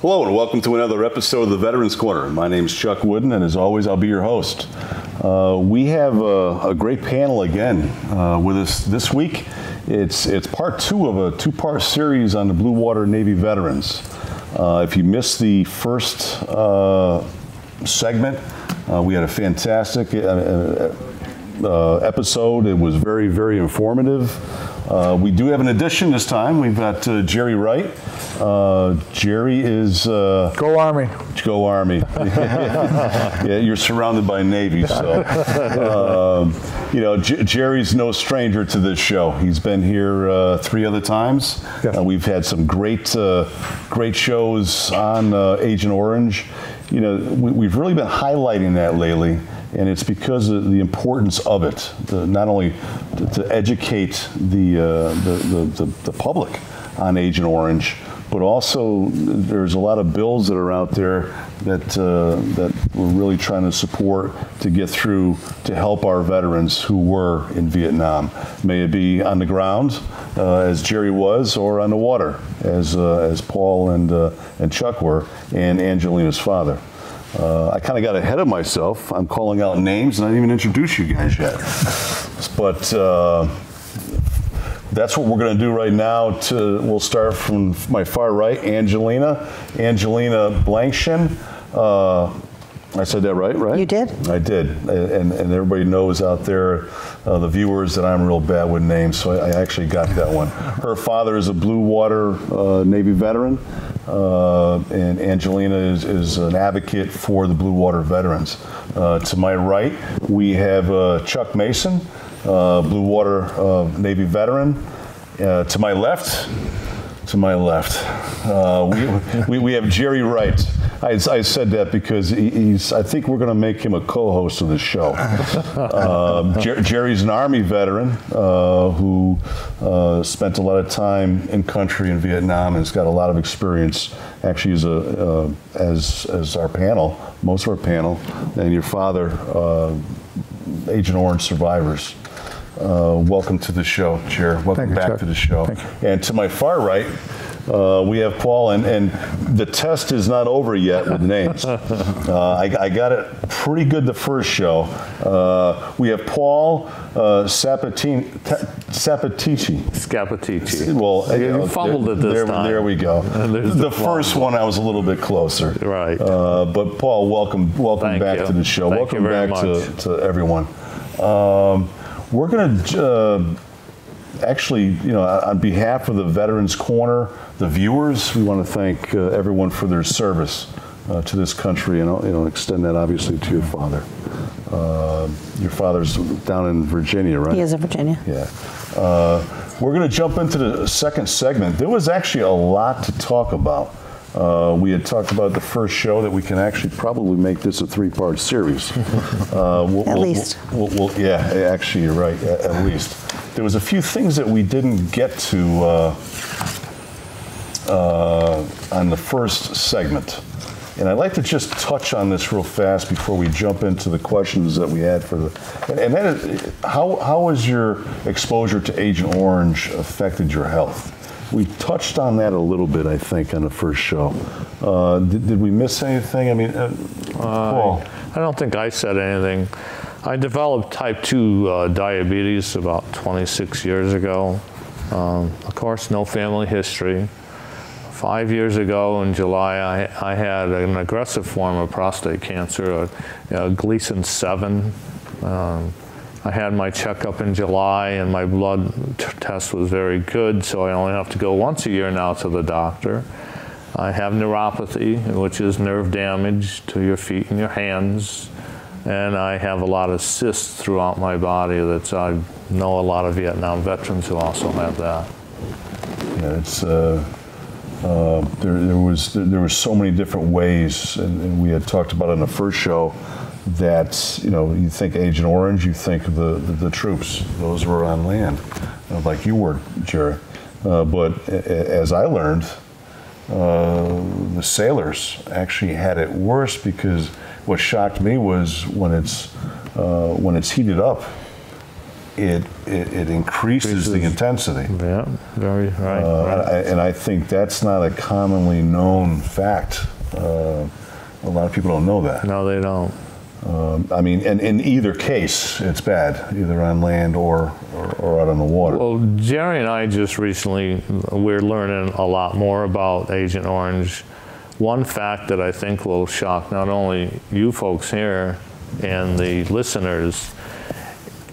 Hello and welcome to another episode of the Veterans Corner. My name is Chuck Wooden, and as always, I'll be your host. We have a great panel again with us this week. It's part two of a two-part series on the Blue Water Navy veterans. If you missed the first segment, we had a fantastic episode. It was very, very informative. We do have an addition this time. We've got Jerry Wright. Jerry is... Go Army. Go Army. Yeah, you're surrounded by Navy, so... Jerry's no stranger to this show. He's been here 3 other times. Yeah. We've had some great shows on Agent Orange. We've really been highlighting that lately. And it's because of the importance of it, not only to educate the public on Agent Orange, but also there's a lot of bills that are out there that we're really trying to support to get through to help our veterans who were in Vietnam. May it be on the ground, as Jerry was, or on the water, as Paul and Chuck were, and Angelina's father. I kind of got ahead of myself. I'm calling out names and I didn't even introduce you guys yet. But that's what we're going to do right now. We'll start from my far right, Angelina Blankshin. I said that right? You did. I did. And everybody knows out there, the viewers, that I'm real bad with names, so I actually got that one. Her father is a Blue Water Navy veteran. And Angelina is an advocate for the Blue Water veterans. To my right, we have Chuck Mason, Blue Water Navy veteran. To my left, we have Jerry Wright. I said that because I think we're going to make him a co-host of the show. Jerry's an Army veteran who spent a lot of time in country in Vietnam and has got a lot of experience. Actually, as our panel, most of our panel, and your father, Agent Orange survivors. Welcome to the show, Jer. Welcome back to the show. And to my far right, we have Paul, and the test is not over yet with names. I got it pretty good the first show. We have Paul Scapitici. Well, you fumbled it this time. There we go. The first one I was a little bit closer. Right. But Paul, welcome back to the show. Welcome back to everyone. We're going to actually, on behalf of the Veterans Corner, the viewers, we want to thank everyone for their service to this country, and extend that obviously to your father. Your father's down in Virginia, right? He is in Virginia. Yeah. We're going to jump into the second segment. There was actually a lot to talk about. We had talked about the first show that we can actually probably make this a 3-part series. At least. Yeah, actually, you're right, at least. There was a few things that we didn't get to on the first segment. And I'd like to just touch on this real fast before we jump into the questions that we had for and that is, how has your exposure to Agent Orange affected your health? We touched on that a little bit, I think, on the first show. Did we miss anything? I mean, Paul? I don't think I said anything. I developed type 2 diabetes about 26 years ago. Of course, no family history. 5 years ago in July, I had an aggressive form of prostate cancer, a Gleason 7. I had my checkup in July, and my blood test was very good, so I only have to go once a year now to the doctor. I have neuropathy, which is nerve damage to your feet and your hands, and I have a lot of cysts throughout my body. I know a lot of Vietnam veterans who also have that. Yeah, it's there was so many different ways, and we had talked about it in the first show. That you think Agent Orange, you think of the troops. Those were on land, like you were, Jerry. But as I learned, the sailors actually had it worse, because what shocked me was when it's heated up it increases the intensity. Yeah, very right. And I think that's not a commonly known fact. A lot of people don't know that. No, they don't. I mean, and in either case, it's bad, either on land or out on the water. Well, Jerry and I just recently, we're learning a lot more about Agent Orange. One fact that I think will shock not only you folks here and the listeners,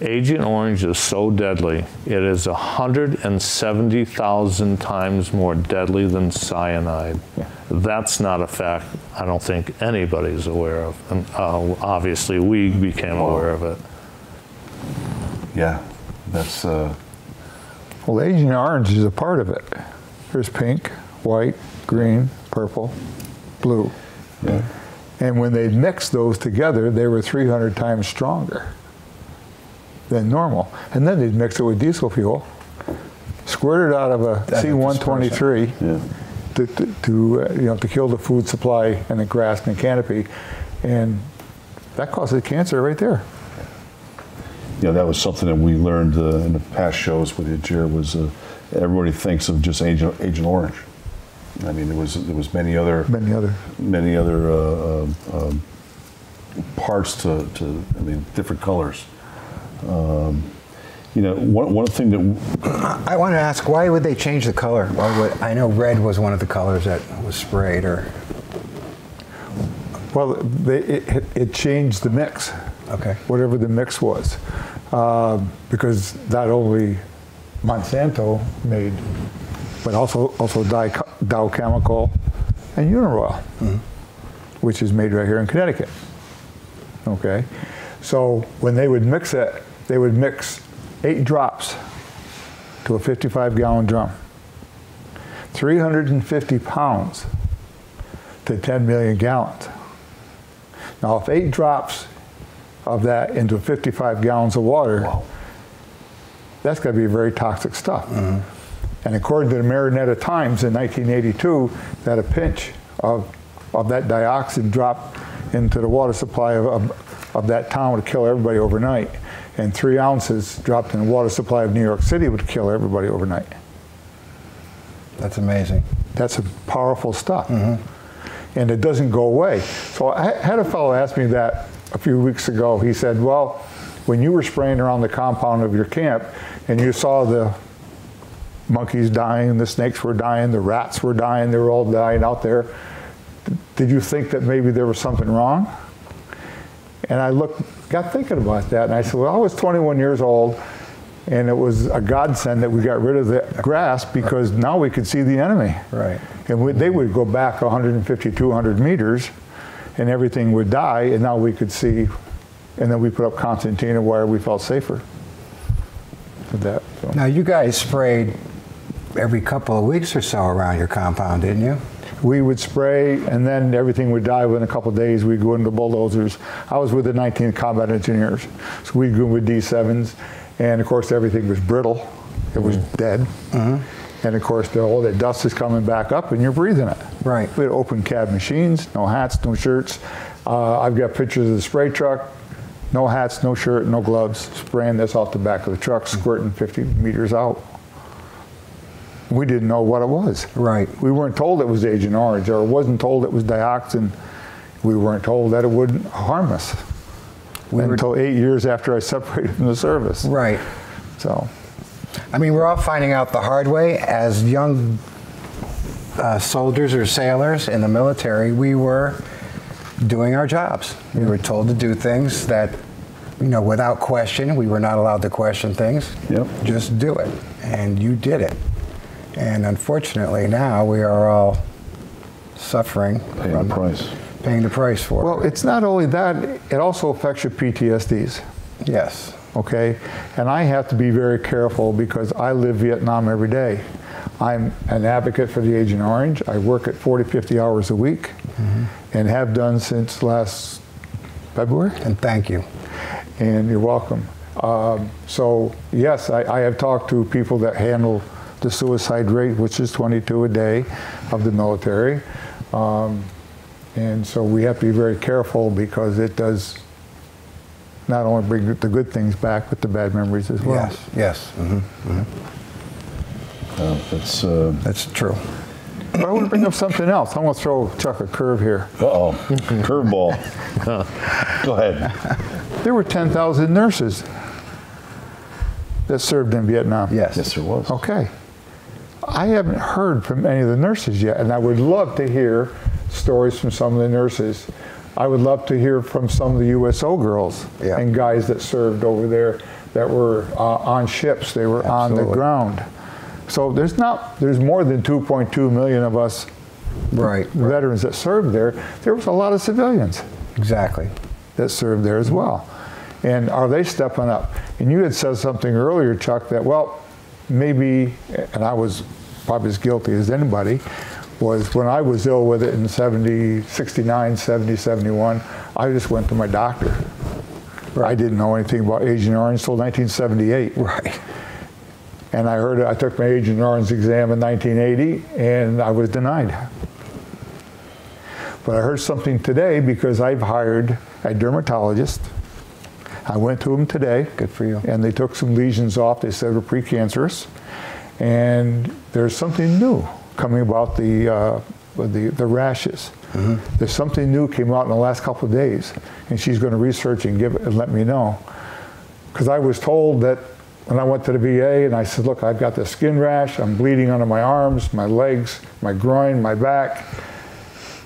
Agent Orange is so deadly. It is 170,000 times more deadly than cyanide. Yeah. That's not a fact I don't think anybody's aware of. And obviously, we became aware of it. Yeah, that's... Well, Agent Orange is a part of it. There's pink, white, green, purple, blue. Yeah. And when they mixed those together, they were 300 times stronger than normal. And then they'd mix it with diesel fuel, squirt it out of a C-123 to kill the food supply and the grass and the canopy, and that causes cancer right there. Yeah, that was something that we learned in the past shows with you, Jer, was everybody thinks of just Agent Orange. I mean, there was many other parts to I mean, different colors. One thing that I want to ask, why would they change the color? I know red was one of the colors that was sprayed, or well, it changed the mix. Okay. Whatever the mix was, because not only Monsanto made, but also Dow Chemical and Uniroyal, which is made right here in Connecticut. Okay, so when they would mix it, they would mix 8 drops to a 55-gallon drum, 350 pounds to 10 million gallons. Now, if 8 drops of that into 55 gallons of water, wow, that's got to be very toxic stuff. And according to the Marinetta Times in 1982, that a pinch of that dioxin dropped into the water supply of that town would kill everybody overnight. And 3 ounces dropped in the water supply of New York City would kill everybody overnight. That's amazing. That's a powerful stuff. And it doesn't go away. So I had a fellow ask me that a few weeks ago. He said, well, when you were spraying around the compound of your camp and you saw the monkeys dying, the snakes were dying, the rats were dying, they were all dying out there, did you think that maybe there was something wrong? And I got thinking about that, and I said, well, I was 21 years old, and it was a godsend that we got rid of the grass, because now we could see the enemy. Right. And they would go back 150, 200 meters, and everything would die, and now we could see, and then we put up concertina wire, we felt safer with that. So. Now, you guys sprayed every couple of weeks or so around your compound, didn't you? We would spray, and then everything would die within a couple of days. We'd go into bulldozers. I was with the 19th Combat Engineers, so we'd go with D7s, and of course everything was brittle. It was dead. And of course all that dust is coming back up, and you're breathing it. Right. We had open cab machines, no hats, no shirts. I've got pictures of the spray truck, no hats, no shirt, no gloves, spraying this off the back of the truck, squirting 50 meters out. We didn't know what it was. Right. We weren't told it was Agent Orange, or wasn't told it was dioxin. We weren't told that it wouldn't harm us until 8 years after I separated from the service. Right. So, I mean, we're all finding out the hard way. As young soldiers or sailors in the military, we were doing our jobs. We were told to do things that, without question. We were not allowed to question things. Yep. Just do it. And you did it. And unfortunately now we are all suffering. Paying the price for it. well, it's not only that, it also affects your PTSDs. Yes. Okay? And I have to be very careful because I live Vietnam every day. I'm an advocate for the Agent Orange. I work at 40, 50 hours a week and have done since last February. And thank you. And you're welcome. So yes, I have talked to people that handle the suicide rate, which is 22 a day of the military. And so we have to be very careful because it does not only bring the good things back, but the bad memories as well. Yes, yes. That's true. But I want to bring up something else. I want to throw Chuck a curve here. Uh-oh, curveball. Go ahead. There were 10,000 nurses that served in Vietnam. Yes. Yes, there was. Okay. I haven't heard from any of the nurses yet, and I would love to hear stories from some of the nurses. I would love to hear from some of the USO girls and guys that served over there that were on ships. They were on the ground. So there's more than 2.2 million of us veterans that served there. There was a lot of civilians. Exactly. That served there as well. And are they stepping up? And you had said something earlier, Chuck, that, well, maybe, and I was probably as guilty as anybody, was when I was ill with it in 69, 70, 71, I just went to my doctor. I didn't know anything about Agent Orange until 1978. Right. And I took my Agent Orange exam in 1980, and I was denied. But I heard something today because I've hired a dermatologist. I went to him today. Good for you. And they took some lesions off. They said were precancerous. And there's something new coming about the rashes. There's something new came out in the last couple of days, and she's going to research and give it and let me know. Because I was told that when I went to the VA and I said, look, I've got this skin rash, I'm bleeding under my arms, my legs, my groin, my back.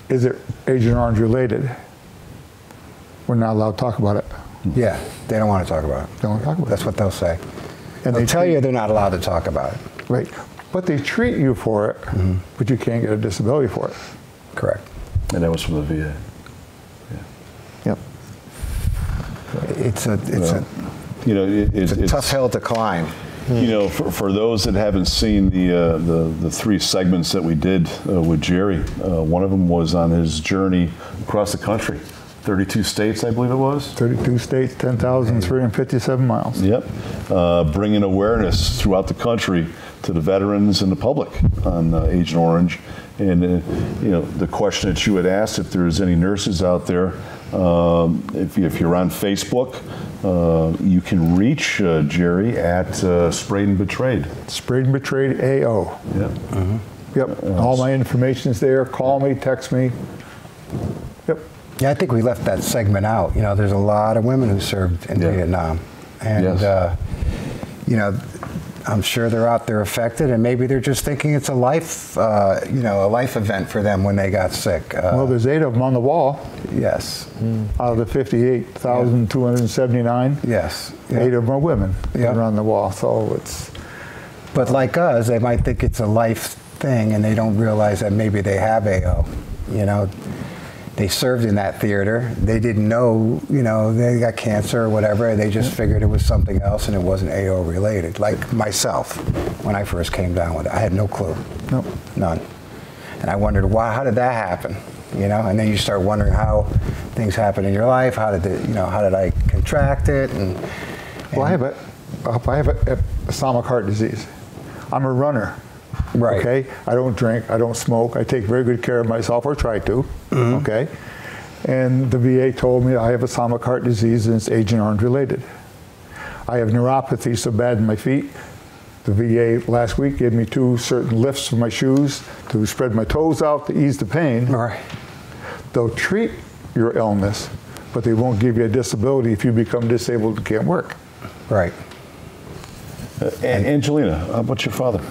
Is it Agent Orange related? We're not allowed to talk about it. Yeah, they don't want to talk about it. Don't want to talk about it. That's what they'll say. And They'll tell you they're not allowed to talk about it. Right. But they treat you for it, but you can't get a disability for it. Correct. And that was from the VA. Yep. It's a tough hill to climb. You know, for those that haven't seen the three segments that we did with Jerry, one of them was on his journey across the country. 32 states, I believe it was. 32 states, 10,357 miles. Yep. Bringing awareness throughout the country to the veterans and the public on Agent Orange. And, you know, the question that you had asked, if there's any nurses out there, if you're on Facebook, you can reach Jerry at Sprayed and Betrayed. Sprayed and Betrayed AO. Yep. Yep. All my information's there. Call me, text me. Yep. Yeah, I think we left that segment out. You know, there's a lot of women who served in Vietnam. And, you know, I'm sure they're out there affected, and maybe they're just thinking it's a life, you know, a life event for them when they got sick. Well, there's 8 of them on the wall. Yes. Out of the 58,279. Yes. 8 of them are women that are on the wall. So it's. But like us, they might think it's a life thing, and they don't realize that maybe they have AO. You know, they served in that theater. They didn't know, you know, they got cancer or whatever. They just figured it was something else, and it wasn't AO related. Like myself, when I first came down with it, I had no clue. Nope. None. And I wondered, wow, how did that happen? You know, and then you start wondering how things happen in your life. How did it, you know, how did I contract it? And well, I have a stomach heart disease. I'm a runner. Right. Okay. I don't drink. I don't smoke. I take very good care of myself, or try to. Okay. And the VA told me I have a stomach heart disease and it's Agent Orange related. I have neuropathy so bad in my feet. The VA last week gave me 2 certain lifts for my shoes to spread my toes out to ease the pain. Right. They'll treat your illness, but they won't give you a disability if you become disabled and can't work. Right. Angelina, how about your father?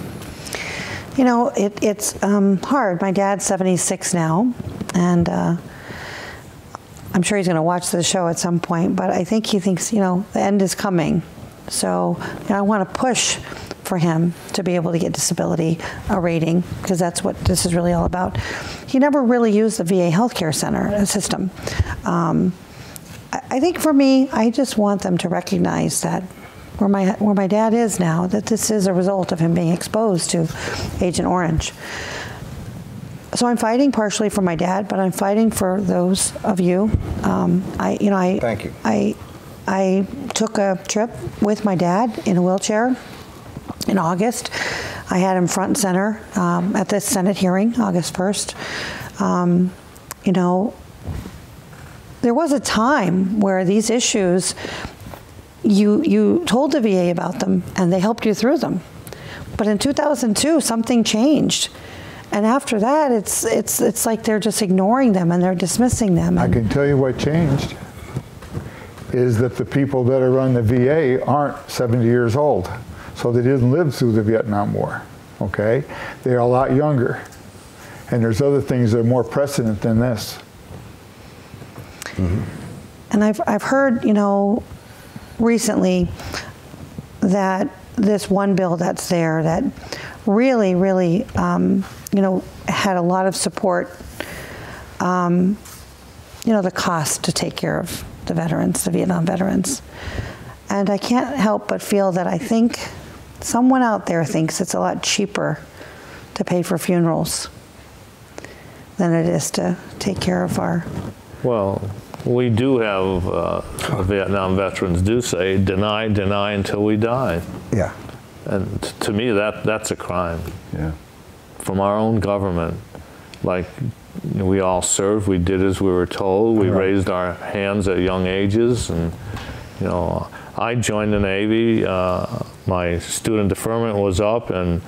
You know, it's hard. My dad's 76 now, and I'm sure he's going to watch the show at some point, but I think he thinks, you know, the end is coming. So, you know, I want to push for him to be able to get disability rating, because that's what this is really all about. He never really used the VA healthcare center system. I think for me, I just want them to recognize that where my dad is now, that this is a result of him being exposed to Agent Orange. So I'm fighting partially for my dad, but I'm fighting for those of you. Thank you. I took a trip with my dad in a wheelchair in August. I had him front and center at this Senate hearing, August 1st. You know, there was a time where these issues, you told the VA about them and they helped you through them. But in 2002, something changed. And after that, it's like they're just ignoring them and they're dismissing them. I can tell you what changed is that the people that are running the VA aren't 70 years old. So they didn't live through the Vietnam War, okay? They're a lot younger. And there's other things that are more precedent than this. Mm-hmm. And I've heard, you know, recently that this one bill that's there that really, you know, had a lot of support, you know, the cost to take care of the veterans, the Vietnam veterans. And I can't help but feel that I think someone out there thinks it's a lot cheaper to pay for funerals than it is to take care of our... Well, we do have, Vietnam veterans do say, deny until we die. Yeah. And to me, that's a crime. Yeah. From our own government. Like, you know, we all served, we did as we were told, we raised our hands at young ages, and, you know, I joined the Navy, my student deferment was up, and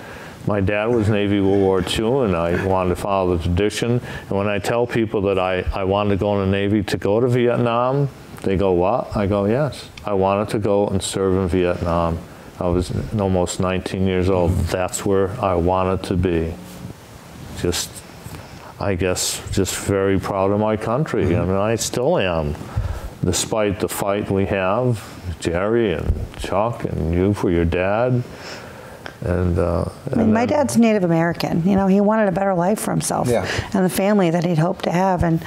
my dad was Navy World War II, and I wanted to follow the tradition. And when I tell people that I wanted to go in the Navy to go to Vietnam, they go, what? I go, yes. I wanted to go and serve in Vietnam. I was almost 19 years old. That's where I wanted to be. Just, I guess, just very proud of my country. I mean, I still am, despite the fight we have, Jerry and Chuck and you for your dad. And my dad's Native American. You know, he wanted a better life for himself and the family that he'd hoped to have. And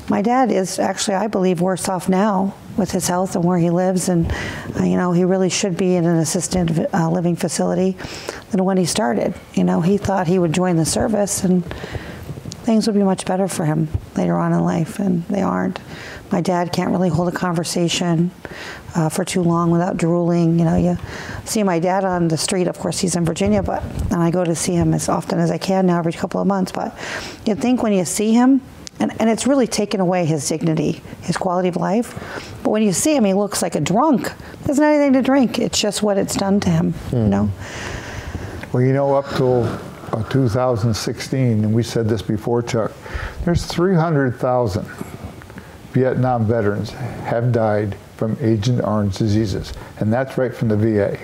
my dad is actually, I believe, worse off now with his health and where he lives. And, you know, he really should be in an assisted living facility than when he started. You know, he thought he would join the service and things would be much better for him later on in life, and they aren't. My dad can't really hold a conversation for too long without drooling. You know, you see my dad on the street. Of course, he's in Virginia, and I go to see him as often as I can now, every couple of months. But you'd think when you see him, and it's really taken away his dignity, his quality of life. But when you see him, he looks like a drunk. He doesn't have anything to drink. It's just what it's done to him, you know? Well, you know, up till 2016, and we said this before, Chuck, there's 300,000 Vietnam veterans have died from Agent Orange diseases, and that's right from the VA.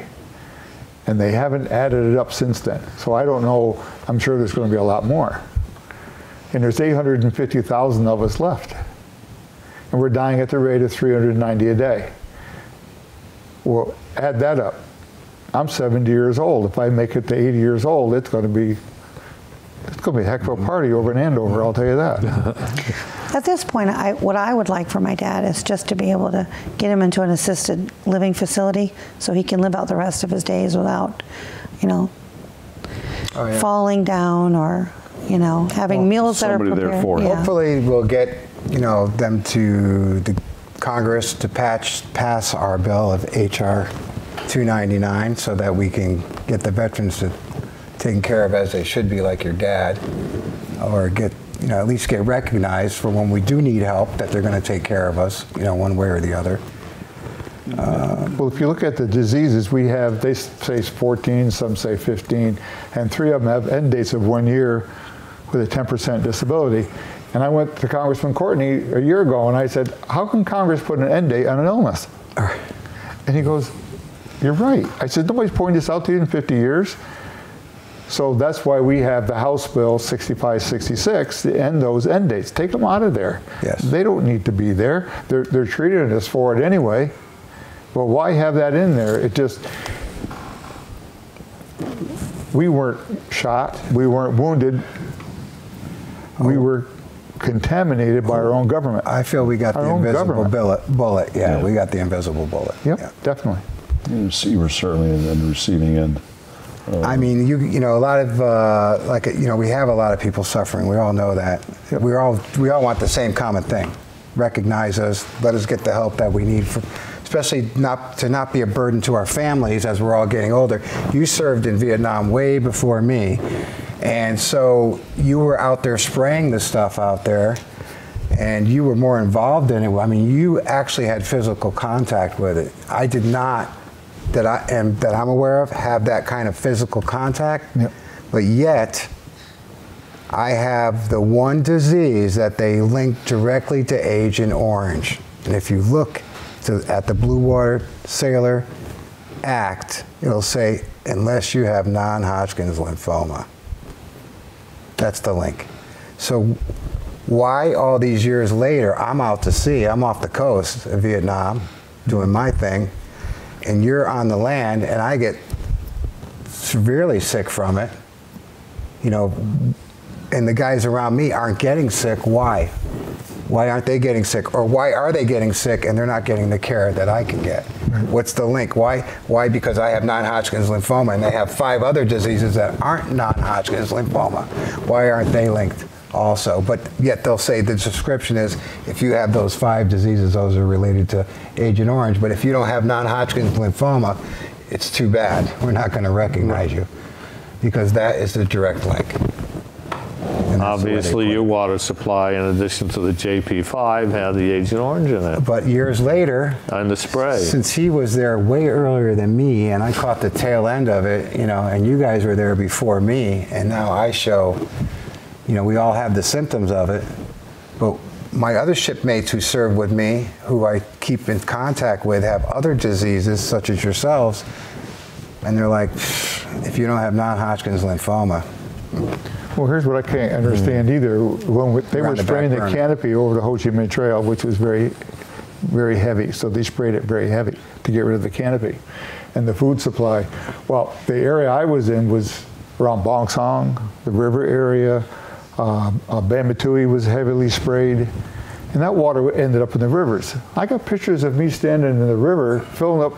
And they haven't added it up since then. So I don't know, I'm sure there's going to be a lot more. And there's 850,000 of us left. And we're dying at the rate of 390 a day. Well, add that up. I'm 70 years old. If I make it to 80 years old, it's going to be a heck of a party over in Andover, I'll tell you that. At this point, what I would like for my dad is just to be able to get him into an assisted living facility so he can live out the rest of his days without, you know, falling down or, you know, having meals that are prepared. There for him. Hopefully we'll get, you know, them to the Congress to pass our bill of H.R. 299 so that we can get the veterans to taken care of as they should be, like your dad, or get, you know, at least get recognized for when we do need help that they're going to take care of us, you know, one way or the other. Well, if you look at the diseases we have, they say 14, some say 15, and 3 of them have end dates of 1 year with a 10% disability. And I went to Congressman Courtney a year ago and I said, how can Congress put an end date on an illness? And he goes, you're right. I said, nobody's pointing this out to you in 50 years. So that's why we have the House Bill 6566 to end those end dates. Take them out of there. Yes. They don't need to be there. They're treating us for it anyway. But why have that in there? It just, we weren't shot, we weren't wounded, we were contaminated by our own government. I feel we got the invisible bullet. Yeah, we got the invisible bullet. Yep, definitely. You were certainly in the receiving end. I mean, you know, a lot of like, you know, we have a lot of people suffering. We all know that. Yep. We all want the same common thing: recognize us, let us get the help that we need, especially to not be a burden to our families as we're all getting older. You served in Vietnam way before me, and so you were out there spraying the stuff out there. and you were more involved in it. I mean, you actually had physical contact with it. I did not, that I'm aware of, have that kind of physical contact. Yep. But yet, I have the one disease that they link directly to Agent Orange. And if you look at the Blue Water Sailor Act, it'll say, unless you have non-Hodgkin's lymphoma. That's the link. So why all these years later, I'm out to sea, I'm off the coast of Vietnam doing my thing, and you're on the land, and I get severely sick from it, you know, and the guys around me aren't getting sick. Why? Why aren't they getting sick? Or why are they getting sick and they're not getting the care that I can get? What's the link? Why? Because I have non-Hodgkin's lymphoma and they have 5 other diseases that aren't non-Hodgkin's lymphoma. Why aren't they linked also? But yet they'll say the description is, if you have those 5 diseases, those are related to Agent Orange. But if you don't have non-Hodgkin's lymphoma, it's too bad. We're not going to recognize you, because that is the direct link. Obviously, your water supply, in addition to the JP5, had the Agent Orange in it. But years later, And the spray. since he was there way earlier than me, and I caught the tail end of it, you know, and you guys were there before me, and now I show, you know, we all have the symptoms of it. But my other shipmates who served with me, who I keep in contact with, have other diseases such as yourselves, and they're like, if you don't have non-Hodgkin's lymphoma. Well, here's what I can't understand either. When they were Around the spraying the back burner. canopy over the Ho Chi Minh Trail, which was very, very heavy, so they sprayed it very heavy to get rid of the canopy. And the food supply, well, the area I was in was around Bong Song, the river area. Ban Matui was heavily sprayed, and that water ended up in the rivers. I got pictures of me standing in the river, filling up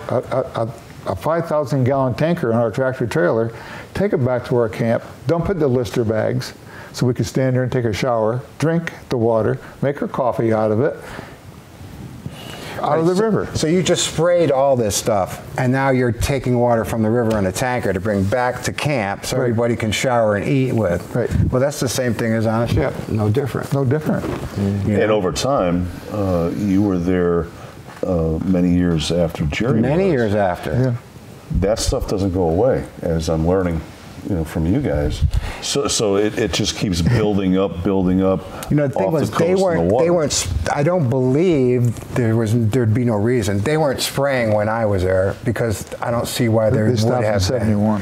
a 5,000-gallon tanker on our tractor trailer, take it back to our camp, dump it in the Lister bags so we could stand there and take a shower, drink the water, make our coffee out of it, out of the river. So you just sprayed all this stuff, and now you're taking water from the river in a tanker to bring back to camp so everybody can shower and eat with. Right. Well, that's the same thing as on a ship. No different. No different. You And know? over time, you were there many years after Jerry Many was. years after. Yeah. That stuff doesn't go away, as I'm learning, you know, from you guys. So it just keeps building up. You know, the thing off was, the coast and the water. they weren't. I don't believe there'd be no reason. They weren't spraying when I was there, because I don't see why there They would stopped in have been. 71.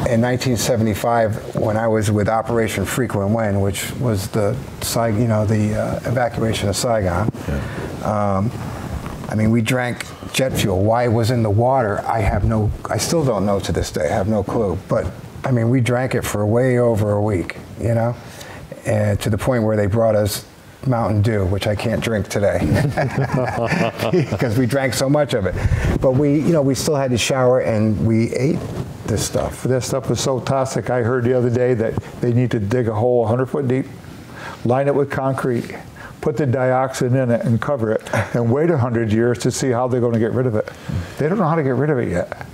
In 1975, when I was with Operation Frequent Wind, which was the evacuation of Saigon. I mean, we drank jet fuel. Why it was in the water, I still don't know to this day. I have no clue. But I mean, we drank it for way over a week, you know, and to the point where they brought us Mountain Dew, which I can't drink today because we drank so much of it. But we still had to shower, and we ate this stuff. But that stuff was so toxic. I heard the other day that they need to dig a hole 100 foot deep, line it with concrete, put the dioxin in it and cover it, and wait 100 years to see how they're going to get rid of it. They don't know how to get rid of it yet.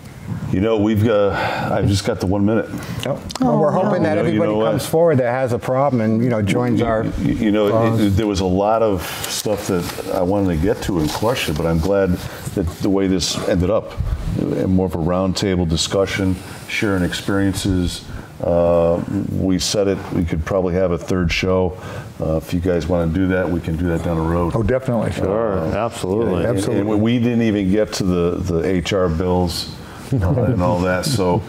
You know, I've just got the 1 minute. Well, we're hoping that You know everybody what? comes forward that has a problem and joins our. There was a lot of stuff that I wanted to get to and question, but I'm glad that the way this ended up, more of a roundtable discussion, sharing experiences. We said it. We could probably have a third show. If you guys want to do that, we can do that down the road. Oh, definitely. Sure, absolutely. And we didn't even get to the HR bills and all that. So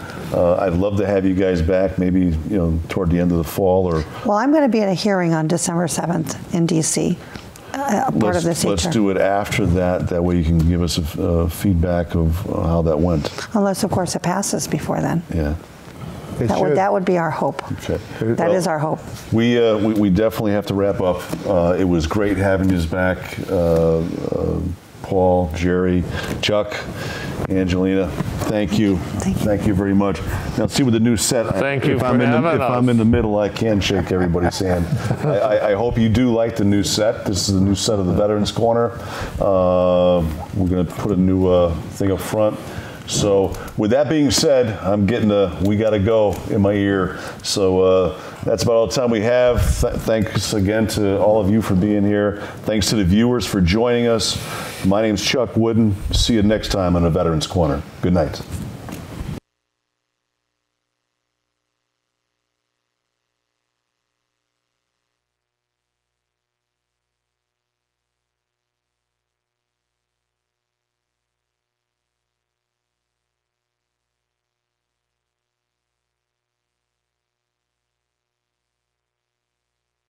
I'd love to have you guys back, maybe toward the end of the fall or. Well, I'm going to be at a hearing on December 7th in D.C. Part of this Let's HR. do it after that. That way you can give us feedback of how that went. Unless, of course, it passes before then. Yeah. That would be our hope. Okay. That is our hope. We definitely have to wrap up. It was great having you back, Paul, Jerry, Chuck, Angelina. Thank you. Thank you very much. Now, see with the new set. Thank you if for I'm in having If us. I'm in the middle, I can shake everybody's hand. I hope you do like the new set. This is the new set of the Veterans Corner. We're going to put a new thing up front. So with that being said, I'm getting a "we gotta go" in my ear. So that's about all the time we have. Thanks again to all of you for being here. Thanks to the viewers for joining us. My name's Chuck Wooden. See you next time on A Veterans Corner. Good night.